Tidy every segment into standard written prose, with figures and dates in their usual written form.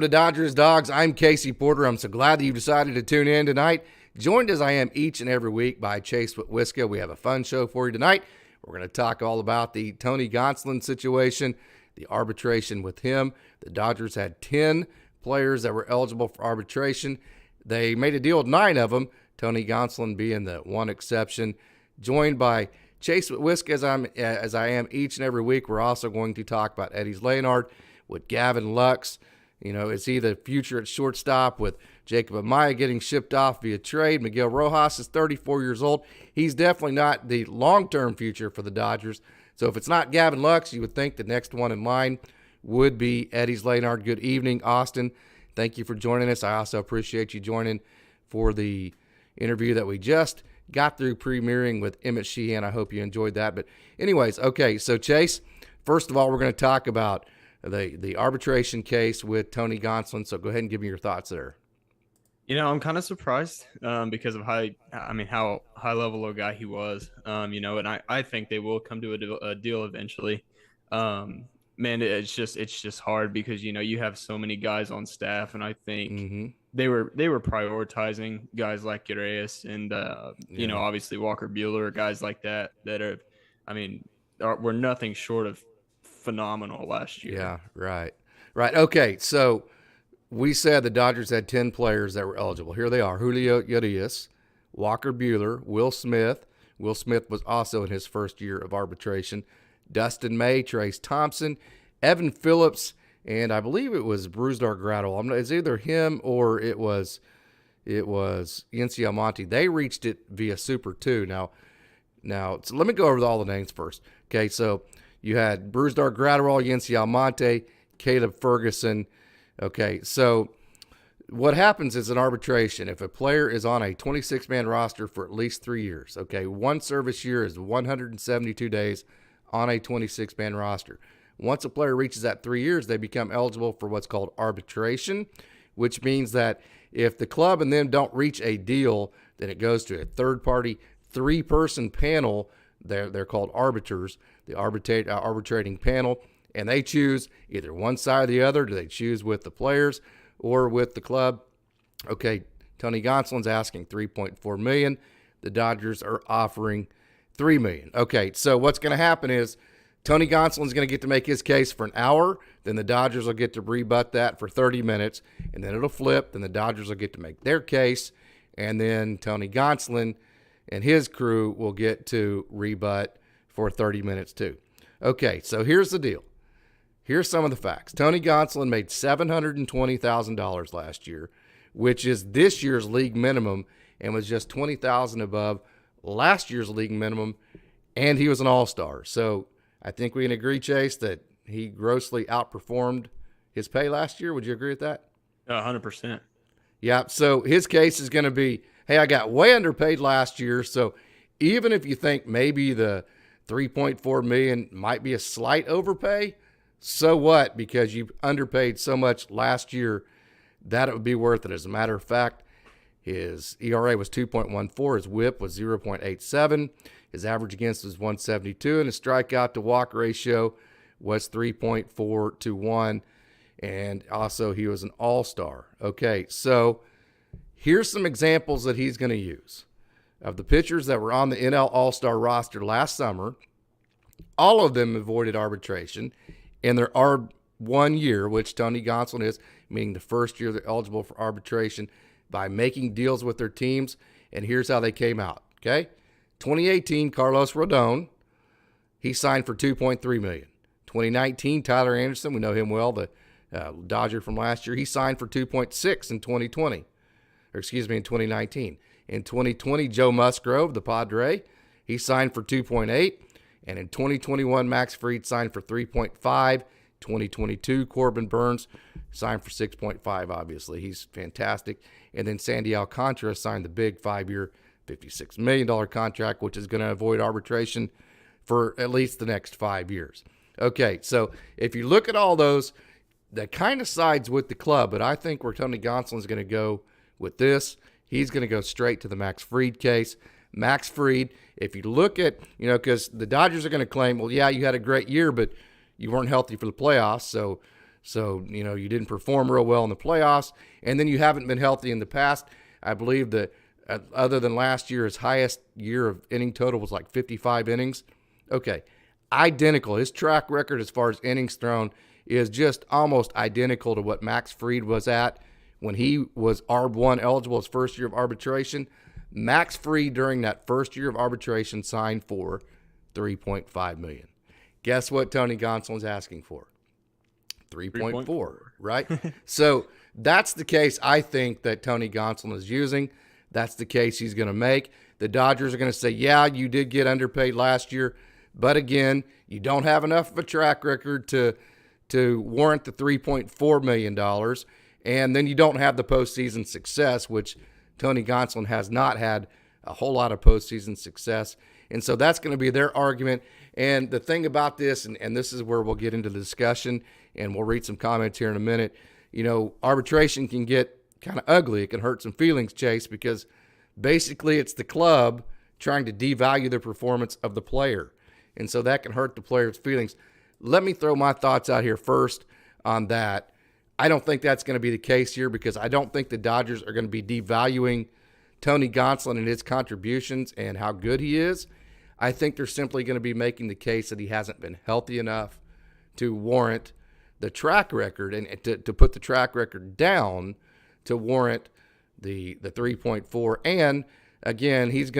The Dodgers Dogs. I'm Casey Porter. I'm so glad that you've decided to tune in tonight. Joined as I am each and every week by Chase Whitwiska. We have a fun show for you tonight. We're going to talk all about the Tony Gonsolin situation, the arbitration with him. The Dodgers had 10 players that were eligible for arbitration. They made a deal with 9 of them, Tony Gonsolin being the one exception. Joined by Chase Whitwiska as I am each and every week. We're also going to talk about Eddys Leonard with Gavin Lux. You know, is he the future at shortstop with Jacob Amaya getting shipped off via trade? Miguel Rojas is 34 years old. He's definitely not the long-term future for the Dodgers. So if it's not Gavin Lux, you would think the next one in line would be Eddys Leonard. Good evening, Austin. Thank you for joining us. I also appreciate you joining for the interview that we just got through premiering with Emmett Sheehan. I hope you enjoyed that. But anyways, okay, so Chase, first of all, we're going to talk about the arbitration case with Tony Gonsolin. So go ahead and give me your thoughts there. You know, I'm kind of surprised because of how high level a guy he was. And I think they will come to a deal eventually. Man, it's just hard because you have so many guys on staff, and I think they were prioritizing guys like Urias and obviously Walker Buehler, guys like that were nothing short of phenomenal last year. Yeah, right. Okay, so we said the Dodgers had 10 players that were eligible. Here they are: Julio Urias, Walker Buehler, Will Smith. Will Smith was also in his first year of arbitration. Dustin May, Trace Thompson, Evan Phillips, and I believe it was Brusdar Graterol. It's either him or it was Yency Almonte. They reached it via Super 2. Now, so let me go over all the names first. Okay, so you had Brusdar Graterol, Yency Almonte, Caleb Ferguson. Okay, so what happens is an arbitration. If a player is on a 26-man roster for at least 3 years, okay, one service year is 172 days on a 26-man roster. Once a player reaches that 3 years, they become eligible for what's called arbitration, which means that if the club and them don't reach a deal, then it goes to a third-party, 3-person panel. They're called arbiters, the arbitrating panel, and they choose either one side or the other. Do they choose with the players or with the club? Okay, Tony Gonsolin's asking $3.4 million. The Dodgers are offering $3 million. Okay, so what's going to happen is Tony Gonsolin's going to get to make his case for an hour. Then the Dodgers will get to rebut that for 30 minutes, and then it'll flip. Then the Dodgers will get to make their case, and then Tony Gonsolin and his crew will get to rebut for 30 minutes too. Okay, so here's the deal. Here's some of the facts. Tony Gonsolin made $720,000 last year, which is this year's league minimum, and was just $20,000 above last year's league minimum, and he was an all-star. So I think we can agree, Chase, that he grossly outperformed his pay last year. Would you agree with that? 100%. Yeah, so his case is going to be, hey, I got way underpaid last year, so even if you think maybe the $3.4 million might be a slight overpay, so what? Because you underpaid so much last year that it would be worth it. As a matter of fact, his ERA was 2.14, his WHIP was 0.87, his average against was 172, and his strikeout to walk ratio was 3.4 to 1, and also he was an all-star. Okay, so here's some examples that he's going to use. Of the pitchers that were on the NL All-Star roster last summer, all of them avoided arbitration in their 1 year, which Tony Gonsolin is, meaning the first year they're eligible for arbitration, by making deals with their teams. And here's how they came out, okay? 2018, Carlos Rodon, he signed for $2.3 million. 2019, Tyler Anderson, we know him well, the Dodger from last year, he signed for $2.6 in 2019. In 2020, Joe Musgrove, the Padre, he signed for 2.8. And in 2021, Max Fried signed for 3.5. 2022, Corbin Burns signed for 6.5, obviously. He's fantastic. And then Sandy Alcantara signed the big 5-year, $56 million contract, which is going to avoid arbitration for at least the next 5 years. Okay, so if you look at all those, that kind of sides with the club, but I think where Tony Gonsolin is going to go with this, he's going to go straight to the Max Fried case. Max Fried, if you look at, because the Dodgers are going to claim, well, yeah, you had a great year, but you weren't healthy for the playoffs, so So, you didn't perform real well in the playoffs, and then you haven't been healthy in the past. I believe that other than last year, his highest year of inning total was like 55 innings. Okay, identical. His track record as far as innings thrown is just almost identical to what Max Fried was at when he was ARB1 eligible his first year of arbitration. Max Fried during that first year of arbitration signed for $3.5 million. Guess what Tony Gonsolin's asking for? 3.4, right? So that's the case I think that Tony Gonsolin is using. That's the case he's going to make. The Dodgers are going to say, yeah, you did get underpaid last year, but again, you don't have enough of a track record to warrant the $3.4 million, and then you don't have the postseason success, which Tony Gonsolin has not had a whole lot of postseason success. And so that's going to be their argument. And the thing about this, and this is where we'll get into the discussion, and we'll read some comments here in a minute, arbitration can get kind of ugly. It can hurt some feelings, Chase, because basically it's the club trying to devalue the performance of the player. And so that can hurt the player's feelings. Let me throw my thoughts out here first on that. I don't think that's going to be the case here, because I don't think the Dodgers are going to be devaluing Tony Gonsolin and his contributions and how good he is. I think they're simply going to be making the case that he hasn't been healthy enough to warrant the track record and to put the track record down to warrant the 3.4. And again, he's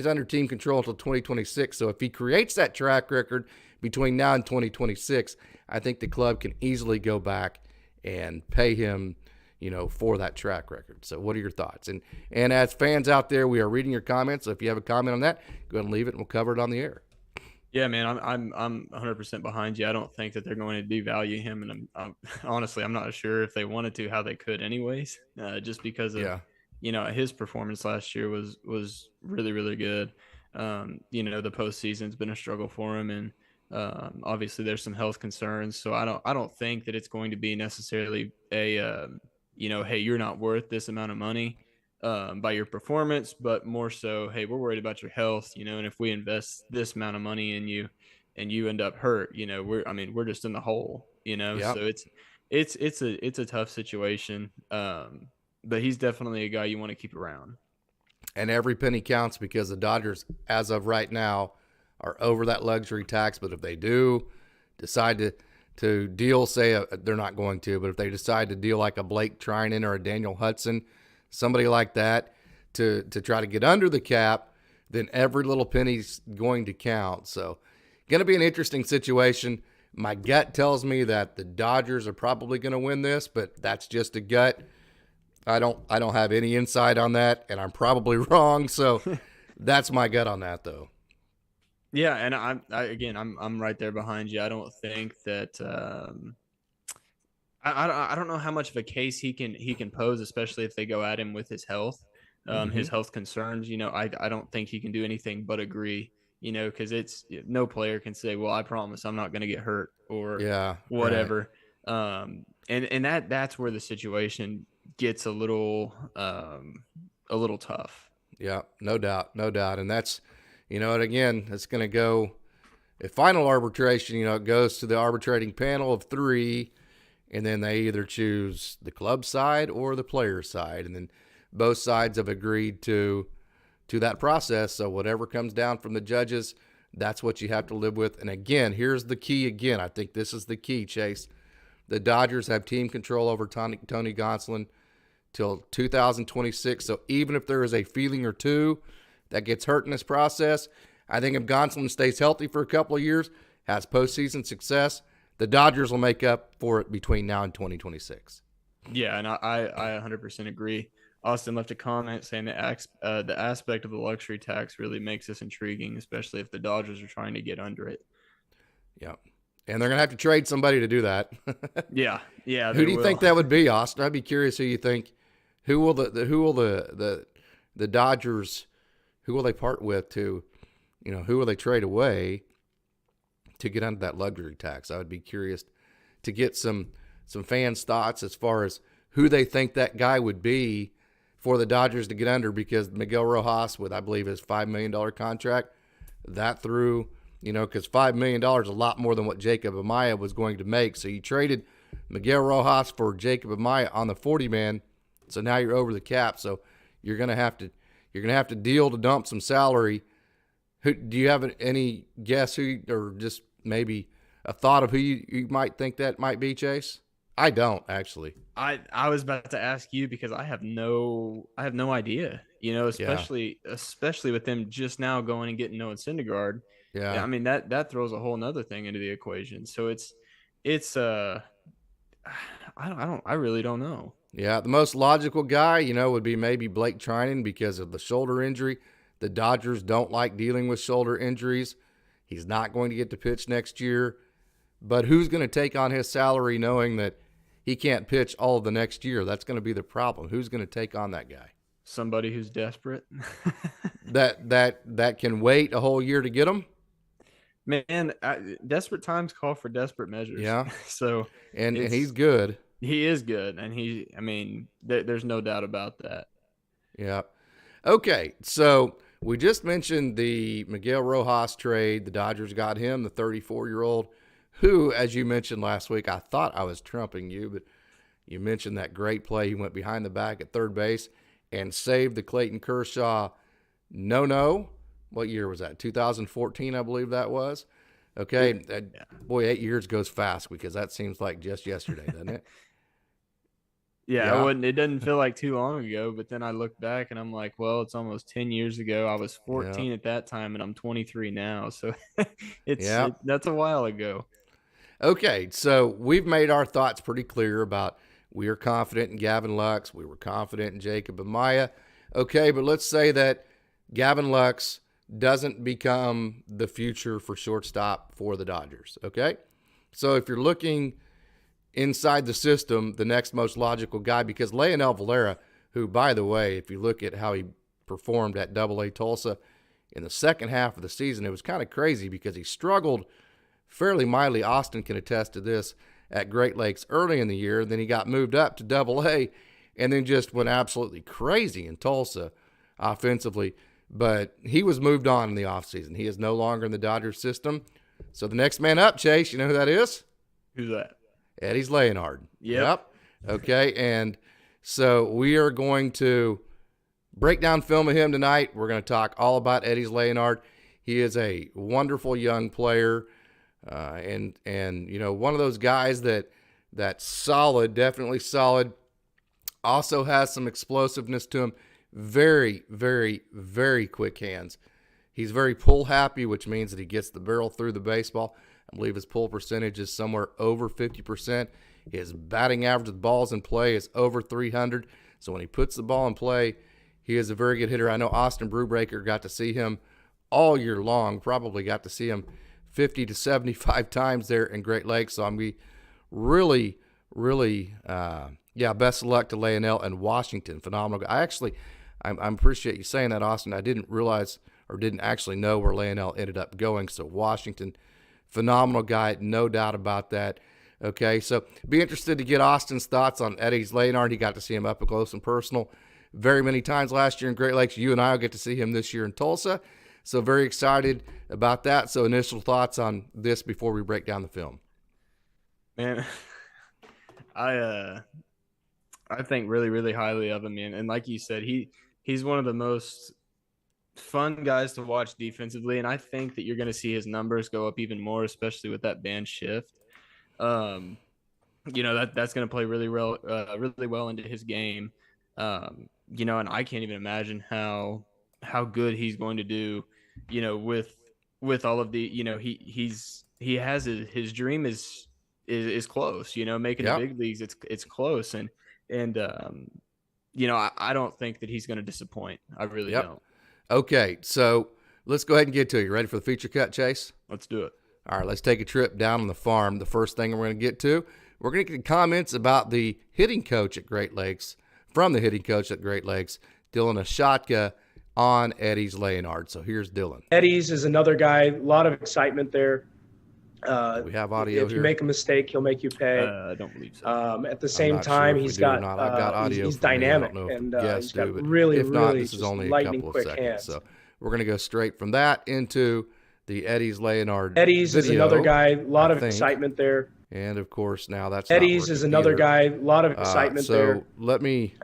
under team control until 2026. So if he creates that track record between now and 2026, I think the club can easily go back and pay him, for that track record. So what are your thoughts? And as fans out there, we are reading your comments. So if you have a comment on that, go ahead and leave it and we'll cover it on the air. Yeah, man, I'm 100% behind you. I don't think that they're going to devalue him, and honestly, I'm not sure if they wanted to, how they could, anyways. Just because of his performance last year was really, really good. The postseason's been a struggle for him, and obviously there's some health concerns. So I don't think that it's going to be necessarily a hey, you're not worth this amount of money by your performance, but more so, hey, we're worried about your health, and if we invest this amount of money in you and you end up hurt, we're just in the hole, Yep. So it's a tough situation. But he's definitely a guy you want to keep around. And every penny counts, because the Dodgers, as of right now, are over that luxury tax. But if they do decide to deal, say they're not going to, but if they decide to deal like a Blake Trinan or a Daniel Hudson, somebody like that, to try to get under the cap, then every little penny's going to count. So going to be an interesting situation. My gut tells me that the Dodgers are probably going to win this, but that's just a gut. I don't have any insight on that, and I'm probably wrong. So that's my gut on that, though. Yeah, and I'm right there behind you. I don't think that I don't know how much of a case he can pose, especially if they go at him with his health, his health concerns. I don't think he can do anything but agree. Because it's no player can say, well, I promise I'm not going to get hurt or whatever. Right. And that's where the situation gets a little tough. Yeah, no doubt. And that's, and again, it's going to go, if final arbitration, it goes to the arbitrating panel of 3, and then they either choose the club side or the player side. And then both sides have agreed to that process. So whatever comes down from the judges, that's what you have to live with. And again, here's the key again. I think this is the key, Chase. The Dodgers have team control over Tony Gonsolin till 2026. So even if there is a feeling or two that gets hurt in this process, I think if Gonsolin stays healthy for a couple of years, has postseason success, the Dodgers will make up for it between now and 2026. Yeah, and I 100% agree. Austin left a comment saying that the aspect of the luxury tax really makes this intriguing, especially if the Dodgers are trying to get under it. Yeah. And they're going to have to trade somebody to do that. Yeah. Who do you think that would be, Austin? I'd be curious who you think. Who will the Dodgers, who will they part with to, who will they trade away to get under that luxury tax? I would be curious to get some fans' thoughts as far as who they think that guy would be for the Dodgers to get under, because Miguel Rojas, with I believe his $5 million contract, that threw, because $5 million is a lot more than what Jacob Amaya was going to make. So you traded Miguel Rojas for Jacob Amaya on the 40-man. So now you're over the cap. So you're gonna have to deal to dump some salary. Who do you have any guess who, or just maybe a thought of who you might think that might be, Chase? I don't actually. I was about to ask you because I have no idea. Especially with them just now going and getting Noah Syndergaard. Yeah. I mean that throws a whole nother thing into the equation. So it's I really don't know. Yeah, the most logical guy, would be maybe Blake Trinan because of the shoulder injury. The Dodgers don't like dealing with shoulder injuries. He's not going to get to pitch next year. But who's going to take on his salary knowing that he can't pitch all of the next year? That's going to be the problem. Who's going to take on that guy? Somebody who's desperate. that can wait a whole year to get him? Man, desperate times call for desperate measures. Yeah. So and he's good. He is good, and there's no doubt about that. Yeah. Okay, so we just mentioned the Miguel Rojas trade. The Dodgers got him, the 34-year-old, who, as you mentioned last week, I thought I was trumping you, but you mentioned that great play. He went behind the back at third base and saved the Clayton Kershaw no. What year was that? 2014, I believe that was. Okay. Yeah. Boy, 8 years goes fast because that seems like just yesterday, doesn't it? Yeah. It doesn't feel like too long ago, but then I look back and I'm like, well, it's almost 10 years ago. I was 14 at that time and I'm 23 now. So that's a while ago. Okay. So we've made our thoughts pretty clear about we are confident in Gavin Lux. We were confident in Jacob Amaya. Okay. But let's say that Gavin Lux doesn't become the future for shortstop for the Dodgers. Okay. So if you're looking inside the system, the next most logical guy, because Leonel Valera, who, by the way, if you look at how he performed at AA Tulsa in the second half of the season, it was kind of crazy because he struggled fairly mightily. Austin can attest to this at Great Lakes early in the year. Then he got moved up to AA and then just went absolutely crazy in Tulsa offensively. But he was moved on in the offseason. He is no longer in the Dodgers system. So the next man up, Chase, you know who that is? Who's that? Eddys Leonard. Yep. Okay, and so we are going to break down film of him tonight. We're going to talk all about Eddys Leonard. He is a wonderful young player, and one of those guys that's solid, definitely solid. Also has some explosiveness to him. Very, very, very quick hands. He's very pull happy, which means that he gets the barrel through the baseball. I believe his pull percentage is somewhere over 50%. His batting average with balls in play is over 300. So when he puts the ball in play, he is a very good hitter. I know Austin Brewbreaker got to see him all year long, probably got to see him 50 to 75 times there in Great Lakes. So I'm really, really, best of luck to Leonel and Washington. Phenomenal. I appreciate you saying that, Austin. I didn't realize or didn't actually know where Leonel ended up going. So Washington, phenomenal guy, no doubt about that. Okay, so be interested to get Austin's thoughts on Eddys Leonard. He got to see him up close and personal very many times last year in Great Lakes. You and I will get to see him this year in Tulsa. So very excited about that. So initial thoughts on this before we break down the film. Man, I think really, really highly of him, man. And like you said, he's one of the most fun guys to watch defensively, and I think that you're going to see his numbers go up even more, especially with that band shift. That's going to play really well into his game. And I can't even imagine how good he's going to do, with all of the, he has his dream is close, making the big leagues. It's close. And I don't think that he's going to disappoint. I really don't. Okay, so let's go ahead and get to it. You ready for the feature cut, Chase? Let's do it. All right, let's take a trip down on the farm. The first thing we're going to get to, we're going to get comments about the hitting coach at Great Lakes, from the hitting coach at Great Lakes, Dylan Ashotka, on Eddys Leonard. So here's Dylan. Eddys is another guy, a lot of excitement there. We have audio if here. you make a mistake, he'll make you pay. I don't believe so. At the same time, I've got audio. He's dynamic, and he's got really, if not, really this is only a lightning couple of quick seconds. hands. So we're going to go straight from that into the Eddys Leonard Eddys video, is another guy, a lot of excitement there. And of course, now that's Eddys is another guy. A lot of excitement there. So let me.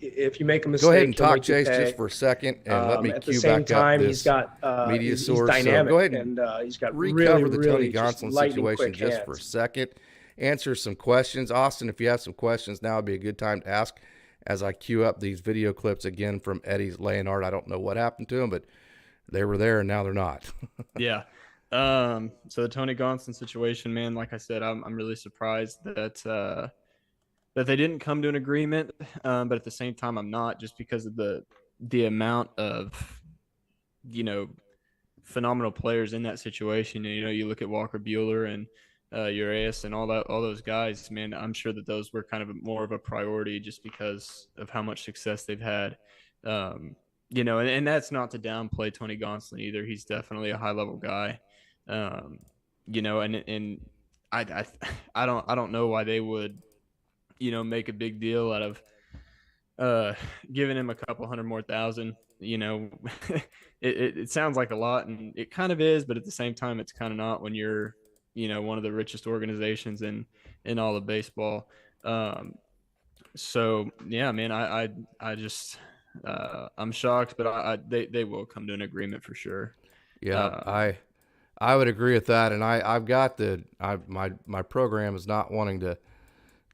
If you make a mistake, go ahead and he'll talk, make you Chase, pay. just for a second, and let me at cue the same back time, up he's this got media he's source. dynamic, so go ahead and he's got recover really, the Tony really just Gonsolin lightning situation quick just hands. for a second. Answer some questions. Austin, if you have some questions, now would be a good time to ask as I queue up these video clips again from Eddys Leonard. I don't know what happened to them, but they were there and now they're not. Yeah. So the Tony Gonsolin situation, man, like I said, I'm really surprised that they didn't come to an agreement. But at the same time, I'm not, just because of the amount of, phenomenal players in that situation. You look at Walker Buehler and Urias and all those guys, man. I'm sure that those were kind of more of a priority just because of how much success they've had. And that's not to downplay Tony Gonsolin either. He's definitely a high level guy. And I don't know why they would, make a big deal out of giving him a couple hundred more thousand. It sounds like a lot, and it kind of is, but at the same time, it's kind of not when you're, one of the richest organizations in all of baseball. So yeah, man, I just I'm shocked, but they will come to an agreement for sure. Yeah, I would agree with that, and I've got my program is not wanting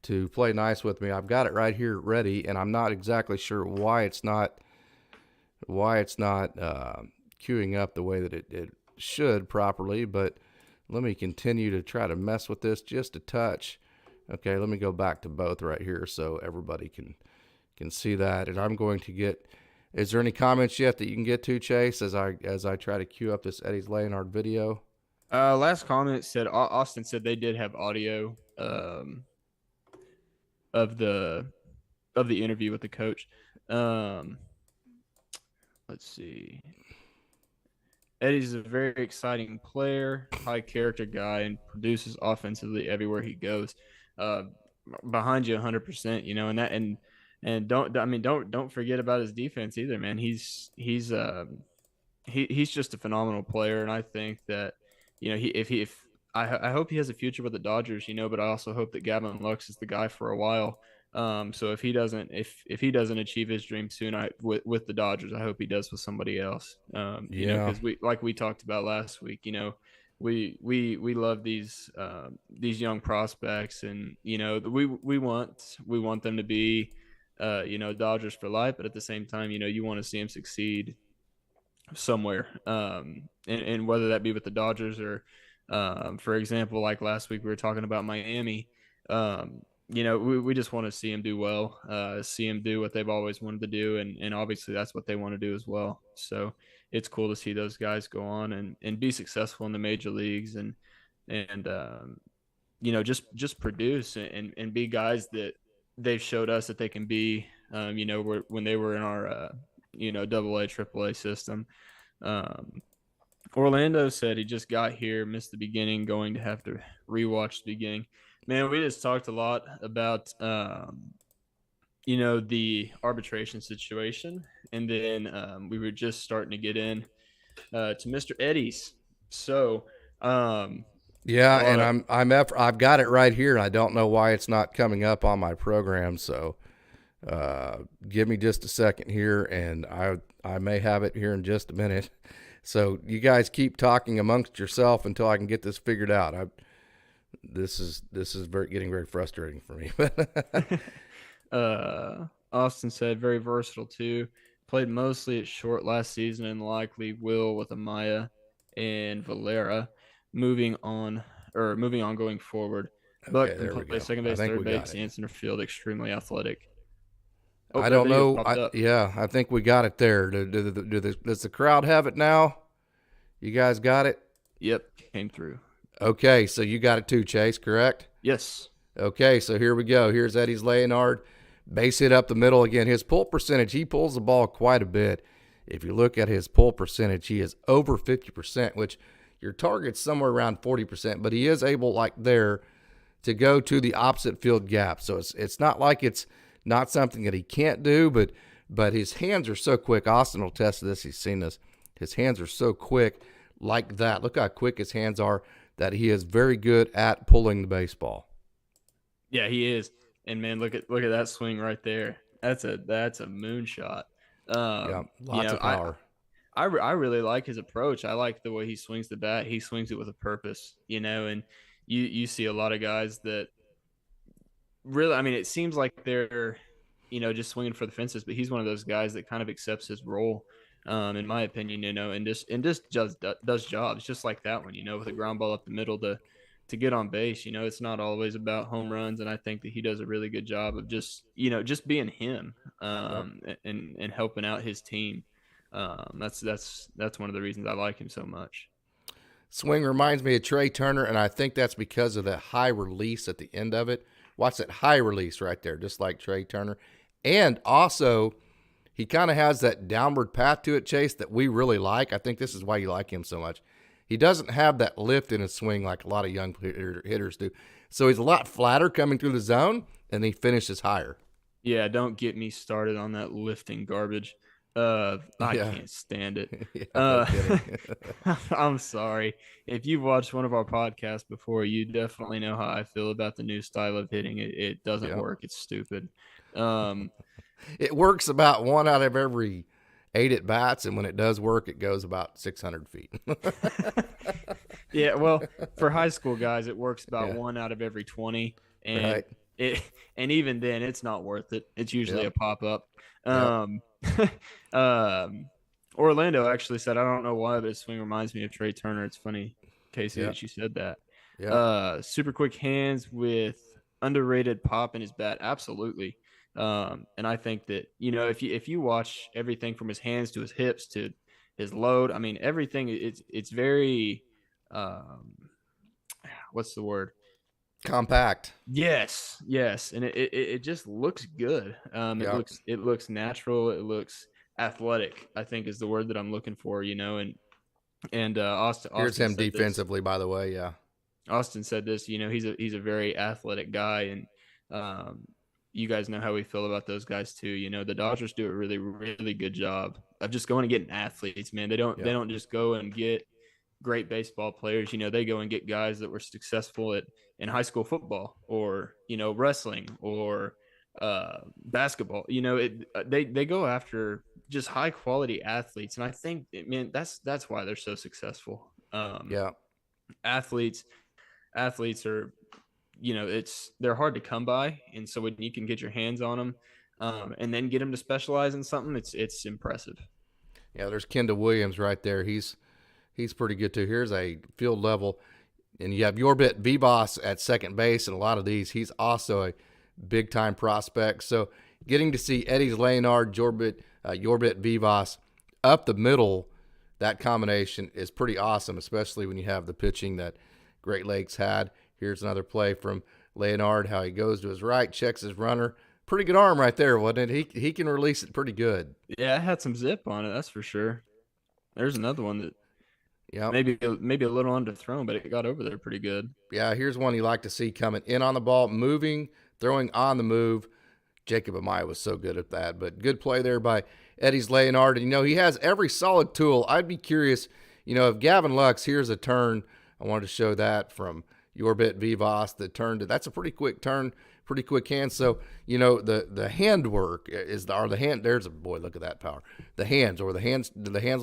to play nice with me. I've got it right here ready, and I'm not exactly sure why it's not queuing up the way that it should properly, but let me continue to try to mess with this just a touch. Okay, let me go back to both right here so everybody can see that. And I'm going to get, is there any comments yet that you can get to, Chase, as I try to queue up this Eddys Leonard video? Last comment said, Austin said they did have audio of the interview with the coach. Let's see. Eddie's a very exciting player, high character guy, and produces offensively everywhere he goes. Behind you 100%, and don't forget about his defense either, man. He's just a phenomenal player, and I think that, I hope he has a future with the Dodgers, but I also hope that Gavin Lux is the guy for a while. So if he doesn't achieve his dream soon, with the Dodgers, I hope he does with somebody else. Because we talked about last week, we love these young prospects, and we want them to be Dodgers for life, but at the same time, you want to see them succeed somewhere, and whether that be with the Dodgers or for example, like last week we were talking about Miami. We just want to see him do well, see him do what they've always wanted to do. And obviously that's what they want to do as well. So it's cool to see those guys go on and be successful in the major leagues and just produce and be guys that they've showed us that they can be, when they were in our, AA, AAA system. Orlando said he just got here, missed the beginning, going to have to rewatch the beginning. Man, we just talked a lot about, the arbitration situation, and then we were just starting to get in to Mr. Eddys. So, yeah, and I've got it right here. I don't know why it's not coming up on my program. So, give me just a second here, and I may have it here in just a minute. So you guys keep talking amongst yourself until I can get this figured out. This is getting very frustrating for me. Austin said very versatile too. Played mostly at short last season and likely will with Amaya and Valera. Moving on going forward. But Okay, can play second base, third base, and center field. Extremely athletic. I don't know. I think we got it there. Does the crowd have it now? You guys got it? Yep, came through. Okay, so you got it too, Chase, correct? Yes. Okay, so here we go. Here's Eddys Leonard. Base hit up the middle again. His pull percentage, he pulls the ball quite a bit. If you look at his pull percentage, he is over 50%, which your target's somewhere around 40%, but he is able, like there, to go to the opposite field gap. So it's not like it's not something that he can't do, but his hands are so quick. Austin will test this. He's seen this. His hands are so quick like that. Look how quick his hands are that he is very good at pulling the baseball. Yeah, he is. And man, look at that swing right there. That's a moonshot. Yeah, lots of power. I really like his approach. I like the way he swings the bat. He swings it with a purpose, and you see a lot of guys that really, I mean, it seems like they're, just swinging for the fences, but he's one of those guys that kind of accepts his role, in my opinion, and just does jobs just like that one, with a ground ball up the middle to get on base. It's not always about home runs, and I think that he does a really good job of just being him, and helping out his team. That's one of the reasons I like him so much. Swing reminds me of Trey Turner, and I think that's because of that high release at the end of it. Watch that high release right there, just like Trey Turner. And also, he kind of has that downward path to it, Chase, that we really like. I think this is why you like him so much. He doesn't have that lift in his swing like a lot of young hitters do. So he's a lot flatter coming through the zone, and he finishes higher. Yeah, don't get me started on that lifting garbage. I can't stand it. No I'm sorry. If you've watched one of our podcasts before, you definitely know how I feel about the new style of hitting. It doesn't work. It's stupid. It works about 1 out of every 8 at bats, and when it does work, it goes about 600 feet. Yeah, well, for high school guys, it works about 1 out of every 20, and and even then, it's not worth it. It's usually a pop up. Orlando actually said, I don't know why, but his swing reminds me of Trey Turner. It's funny, Casey, that you said that. Super quick hands with underrated pop in his bat. Absolutely. And I think that, if you watch everything from his hands to his hips to his load, I mean, everything, it's very, what's the word? Compact. Yes. And it just looks good. It looks natural. It looks athletic, I think is the word that I'm looking for, and Austin Here's him said defensively, by the way. Yeah. Austin said this, he's a very athletic guy, and you guys know how we feel about those guys too. The Dodgers do a really, really good job of just going and getting athletes, man. They don't just go and get great baseball players. They go and get guys that were successful in high school football or, wrestling or basketball. They go after just high quality athletes. And I think, man, that's why they're so successful. Athletes are, they're hard to come by. And so when you can get your hands on them, and then get them to specialize in something, it's impressive. Yeah. There's Kendall Williams right there. He's pretty good too. Here's a field level, and you have Yorbit Vivas at second base, and a lot of these, he's also a big time prospect. So getting to see Eddys Leonard, Yorbit Vivas up the middle, that combination is pretty awesome, especially when you have the pitching that Great Lakes had. Here's another play from Leonard, how he goes to his right, checks his runner. Pretty good arm right there, wasn't it? He can release it pretty good. Yeah, it had some zip on it, that's for sure. There's another one that maybe a little underthrown, but it got over there pretty good. Yeah, here's one you like to see coming in on the ball, moving, throwing on the move. Jacob Amaya was so good at that, but good play there by Eddys Leonard. And, he has every solid tool. I'd be curious, if Gavin Lux, here's a turn. I wanted to show that from Yorbit Vivas, the turn. That's a pretty quick turn, pretty quick hand. So, the hand work there's a boy, look at that power. Do the hands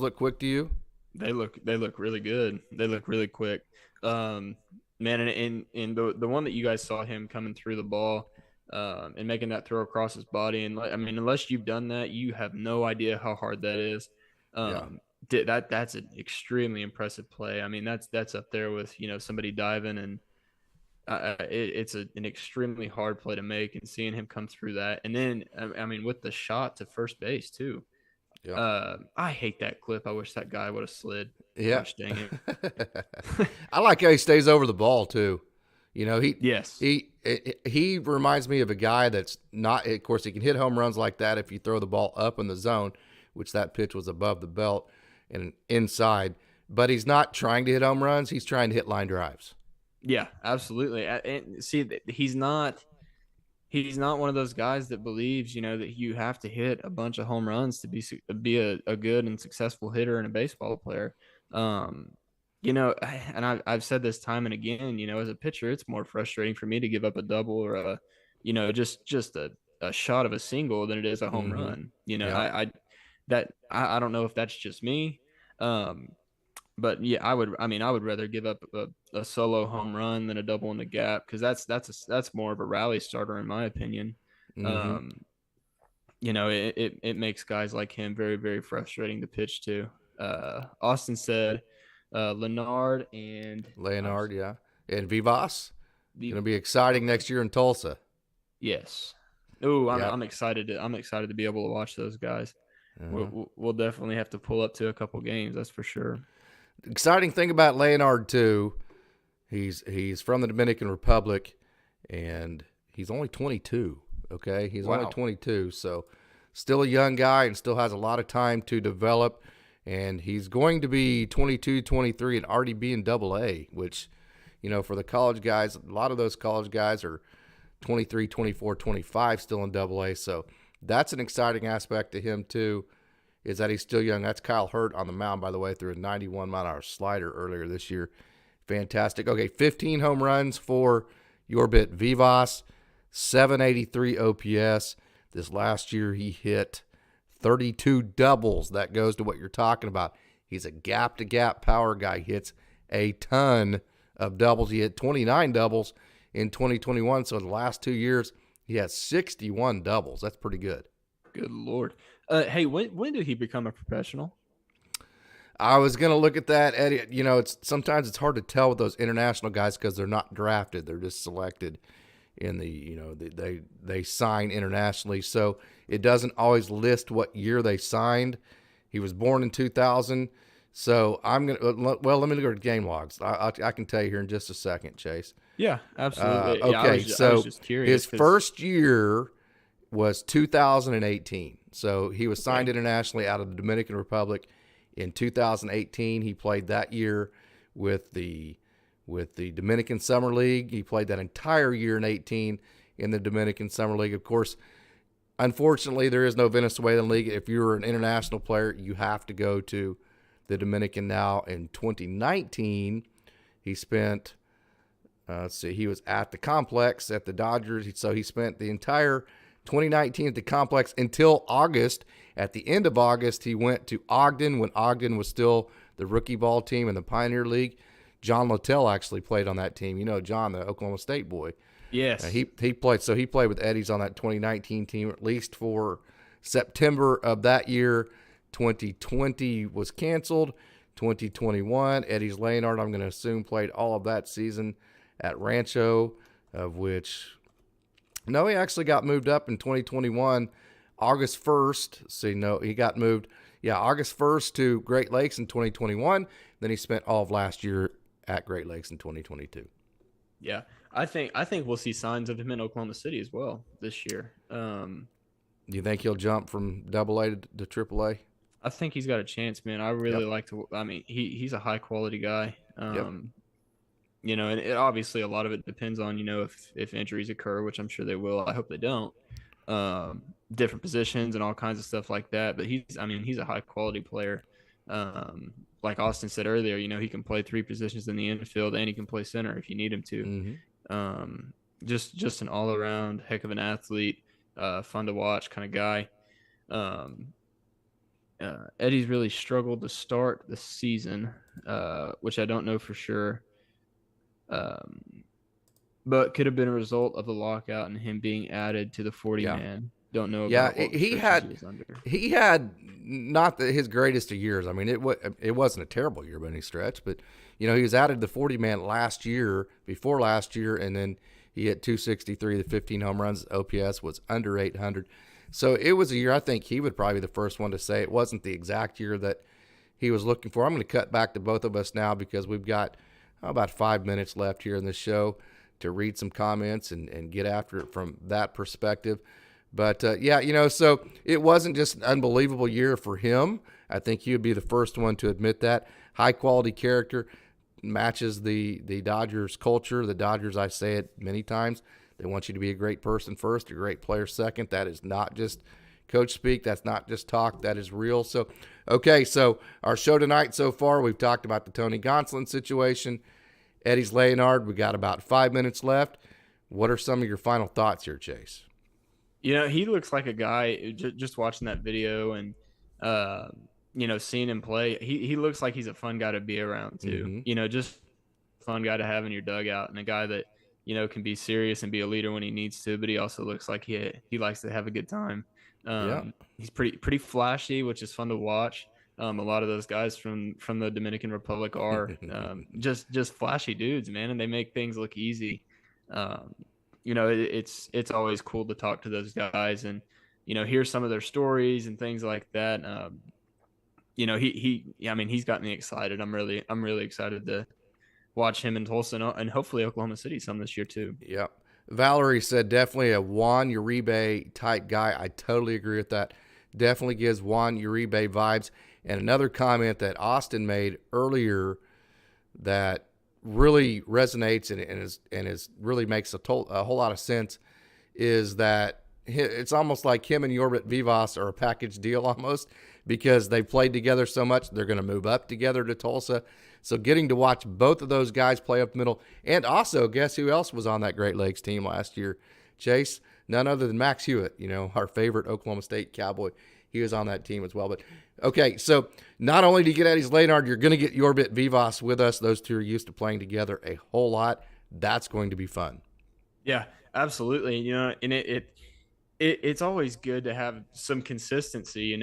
look quick to you? They look really good. They look really quick. Man, and the one that you guys saw him coming through the ball, and making that throw across his body. And I mean, unless you've done that, you have no idea how hard that is. That's an extremely impressive play. I mean, that's up there with, somebody diving, and it's an extremely hard play to make, and seeing him come through that. And then, I mean, with the shot to first base too. Yeah. I hate that clip. I wish that guy would have slid. Yeah. Gosh, dang it. I like how he stays over the ball too. He reminds me of a guy that's not, of course, he can hit home runs like that if you throw the ball up in the zone, which that pitch was above the belt and inside, but he's not trying to hit home runs. He's trying to hit line drives. Yeah, absolutely. And see, he's not one of those guys that believes, that you have to hit a bunch of home runs to be a good and successful hitter and a baseball player. And I've said this time and again, as a pitcher, it's more frustrating for me to give up a double or just a shot of a single than it is a home Mm-hmm. run. Yeah. I don't know if that's just me. But yeah, I would rather give up a solo home run than a double in the gap, because that's more of a rally starter in my opinion. Mm-hmm. Um, it makes guys like him very, very frustrating to pitch to. Austin said, Leonard and Leonard, yeah. And Vivas. Going to the be exciting next year in Tulsa. yes. Oh, Yeah. I'm excited. I'm excited to be able to watch those guys. Uh-huh. We'll definitely have to pull up to a couple games. That's for sure. Exciting thing about Leonard too, he's from the Dominican Republic, and he's only 22. Okay, he's only Wow. 22, so still a young guy and still has a lot of time to develop. And he's going to be 22, 23, and already be in Double A, which, for the college guys, a lot of those college guys are 23, 24, 25 still in Double A. So that's an exciting aspect to him too, is that he's still young. That's Kyle Hurt on the mound, by the way, through a 91-mile-an-hour slider earlier this year. Fantastic. Okay, 15 home runs for Yorbit Vivas, 783 OPS. This last year he hit 32 doubles. That goes to what you're talking about. He's a gap-to-gap power guy. He hits a ton of doubles. He hit 29 doubles in 2021. So in the last 2 years, he has 61 doubles. That's pretty good. Good Lord. Hey, when did he become a professional? I was going to look at that, Eddie. Sometimes it's hard to tell with those international guys because they're not drafted. They're just selected in they sign internationally. So it doesn't always list what year they signed. He was born in 2000. So I'm going to, let me look at game logs. I can tell you here in just a second, Chase. Yeah, absolutely. Okay, I was just curious. His first year was 2018. So he was signed internationally out of the Dominican Republic in 2018. He played that year with the Dominican Summer League. He played that entire year in 18 in the Dominican Summer League. Of course, unfortunately, there is no Venezuelan league. If you're an international player, you have to go to the Dominican now. In 2019, he spent, he was at the complex at the Dodgers. So he spent the entire 2019 at the complex until August. At the end of August, he went to Ogden when Ogden was still the rookie ball team in the Pioneer League. John Littell actually played on that team. John, the Oklahoma State boy. Yes. He played. So he played with Eddys on that 2019 team at least for September of that year. 2020 was canceled. 2021, Eddys Leonard, I'm going to assume, played all of that season at Rancho, of which, no, he actually got moved up in 2021, August 1st. He got moved, August 1st to Great Lakes in 2021. Then he spent all of last year at Great Lakes in 2022. Yeah, I think we'll see signs of him in Oklahoma City as well this year. Do you think he'll jump from AA to AAA? I think he's got a chance, man. I really like to. I mean, he's a high quality guy. And obviously a lot of it depends on if injuries occur, which I'm sure they will. I hope they don't. Different positions and all kinds of stuff like that. But he's a high quality player. Like Austin said earlier, he can play 3 positions in the infield and he can play center if you need him to. Mm-hmm. Just an all around heck of an athlete, fun to watch kind of guy. Eddie's really struggled to start the season, which I don't know for sure. But could have been a result of the lockout and him being added to the 40-man. Don't know. About he had not his greatest of years. I mean, it wasn't a terrible year by any stretch, but he was added to the 40-man before last year, and then he hit 263, the 15 home runs. OPS was under 800. So it was a year, I think he would probably be the first one to say it wasn't the exact year that he was looking for. I'm going to cut back to both of us now because we've got about 5 minutes left here in this show to read some comments and get after it from that perspective. But, so it wasn't just an unbelievable year for him. I think he would be the first one to admit that. High-quality character, matches the Dodgers culture. The Dodgers, I say it many times, they want you to be a great person first, a great player second. That is not just coach speak. That's not just talk. That is real. So, okay, so our show tonight so far, we've talked about the Tony Gonsolin situation, Eddys Leonard. We got about 5 minutes left. What are some of your final thoughts here, Chase? He looks like a guy, just watching that video and, seeing him play. He looks like he's a fun guy to be around too. Mm-hmm. Just a fun guy to have in your dugout, and a guy that, can be serious and be a leader when he needs to, but he also looks like he likes to have a good time. He's pretty flashy, which is fun to watch. A lot of those guys from the Dominican Republic are just flashy dudes, man, and they make things look easy. It's always cool to talk to those guys and, hear some of their stories and things like that. He's got me excited. I'm really excited to watch him in Tulsa and hopefully Oklahoma City some this year too. Yep. Valerie said definitely a Juan Uribe type guy. I totally agree with that. Definitely gives Juan Uribe vibes. And another comment that Austin made earlier that really resonates and is really makes a whole lot of sense is that it's almost like him and Yorbit Vivas are a package deal almost, because they played together so much. They're going to move up together to Tulsa. So getting to watch both of those guys play up the middle. And also, guess who else was on that Great Lakes team last year, Chase? None other than Max Hewitt, our favorite Oklahoma State Cowboy. He was on that team as well. But, okay, so not only do you get Eddys Leonard, you're going to get Yorbit Vivas with us. Those two are used to playing together a whole lot. That's going to be fun. Yeah, absolutely. And it's always good to have some consistency,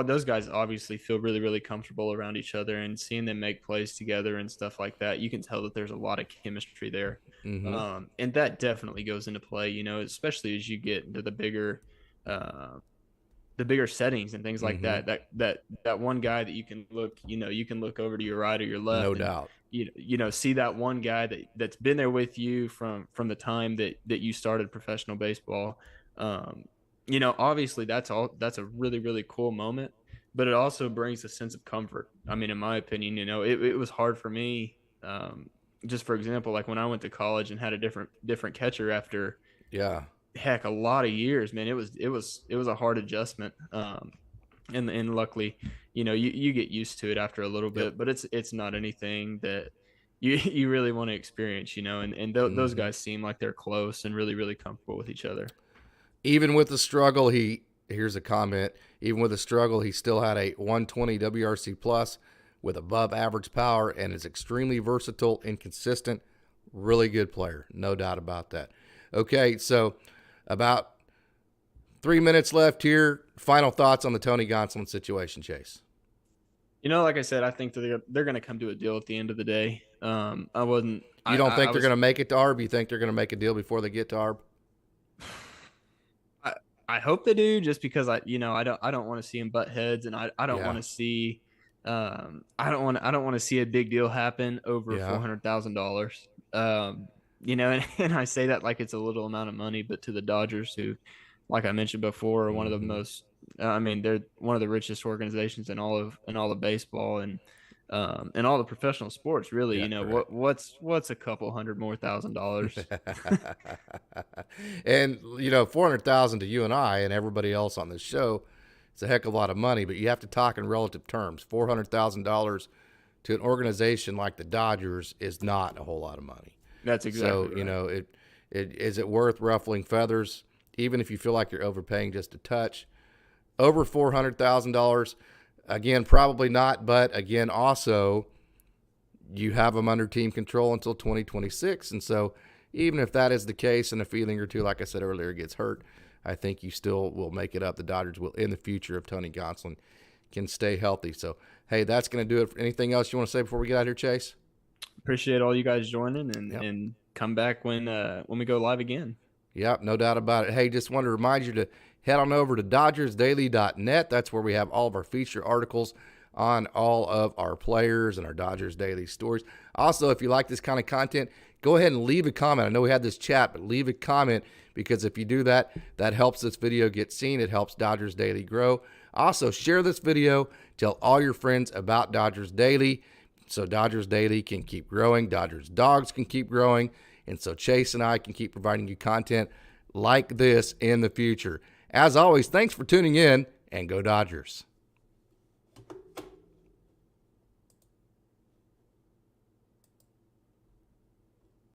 those guys obviously feel really, really comfortable around each other, and seeing them make plays together and stuff like that, you can tell that there's a lot of chemistry there. Mm-hmm. And that definitely goes into play, especially as you get into the bigger settings and things like Mm-hmm. that one guy that you can look over to your right or your left. No doubt. See that one guy that's been there with you from the time that you started professional baseball. Obviously that's a really, really cool moment, but it also brings a sense of comfort. I mean, in my opinion, it was hard for me. Just for example, like when I went to college and had a different catcher after, a lot of years, man, it was a hard adjustment. And luckily, you get used to it after a little bit, but it's not anything that you really want to experience, and those guys seem like they're close and really, really comfortable with each other. Even with the struggle, here's a comment. Even with the struggle, he still had a 120 WRC plus with above average power and is extremely versatile and consistent. Really good player. No doubt about that. Okay, so about 3 minutes left here. Final thoughts on the Tony Gonsolin situation, Chase. Like I said, I think that they're going to come to a deal at the end of the day. You don't think they're going to make it to ARB? You think they're going to make a deal before they get to ARB? I hope they do, just because I don't want to see them butt heads, and I don't want to see I don't want to see a big deal happen over $400,000. And I say that like it's a little amount of money, but to the Dodgers, who, like I mentioned before, are one of the most, they're one of the richest organizations in all of baseball and all the professional sports, really. What's a couple $100,000 more? And $400,000 to you and I and everybody else on this show, it's a heck of a lot of money, but you have to talk in relative terms. $400,000 to an organization like the Dodgers is not a whole lot of money. That's exactly right. Is it worth ruffling feathers, even if you feel like you're overpaying just a touch? Over $400,000, again, probably not. But again, also, you have them under team control until 2026, and so even if that is the case and a feeling or two, like I said earlier, gets hurt, I think you still will make it up. The Dodgers will in the future if Tony Gonsolin can stay healthy. So, hey, that's going to do it. Anything else you want to say before we get out here, Chase? Appreciate all you guys joining, and come back when we go live again. Yep, no doubt about it. Hey, just want to remind you to head on over to DodgersDaily.net. That's where we have all of our feature articles on all of our players and our Dodgers Daily stories. Also, if you like this kind of content, go ahead and leave a comment. I know we had this chat, but leave a comment, because if you do that, that helps this video get seen. It helps Dodgers Daily grow. Also, share this video. Tell all your friends about Dodgers Daily so Dodgers Daily can keep growing. Dodgers Dogs can keep growing. And so Chase and I can keep providing you content like this in the future. As always, thanks for tuning in, and go Dodgers.